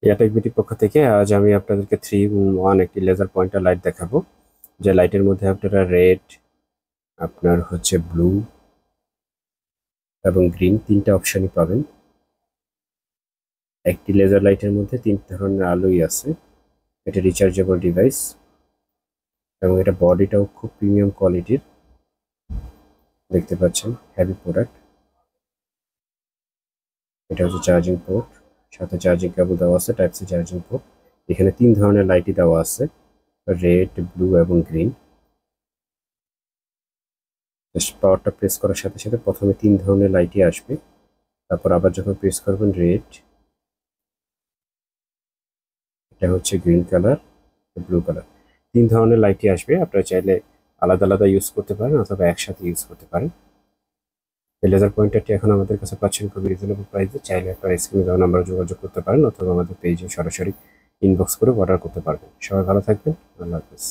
এয়ারটেক বিটির পক্ষ থেকে আজ আমি আপনাদেরকে 3 in 1 একটি লেজার পয়েন্টার লাইট দেখাবো। যে লাইটের মধ্যে আপনারা রেড, আপনার হচ্ছে ব্লু এবং গ্রিন তিনটা অপশনই পাবেন। একটি লেজার লাইটের মধ্যে তিন ধরনের আলোই আছে। এটা রিচার্জেবল ডিভাইস এবং এটা বডিটাও খুব প্রিমিয়াম কোয়ালিটির, দেখতে পাচ্ছেন হেভি প্রোডাক্ট। এটা হচ্ছে চার্জিং পোর্ট, সাথে চার্জিং কেবল দেওয়া আছে, টাইপ সি চার্জিং পোর্ট। এখানে তিন ধরনের লাইটই দেওয়া আছে, রেড, ব্লু এবং গ্রিন। জাস্ট পাওয়ারটা প্রেস করার সাথে সাথে প্রথমে তিন ধরনের লাইটই আসবে, তারপর আবার যখন প্রেস করবেন রেড, এটা হচ্ছে গ্রিন কালার, ব্লু কালার, তিন ধরনের লাইটই আসবে। আপনারা চাইলে আলাদা আলাদা ইউজ করতে পারেন অথবা একসাথে ইউজ করতে পারেন। এই লেজার পয়েন্টারটি এখন আমাদের কাছে পাচ্ছেন খুবই রিজনেবল প্রাইসে। চাইলে আপনারা স্ক্রিনে দেওয়া নাম্বারে যোগাযোগ করতে পারেন অথবা আমাদের পেজে সরাসরি ইনবক্স করে অর্ডার করতে পারবেন। সবাই ভালো থাকবেন, আল্লাহ হাফেজ।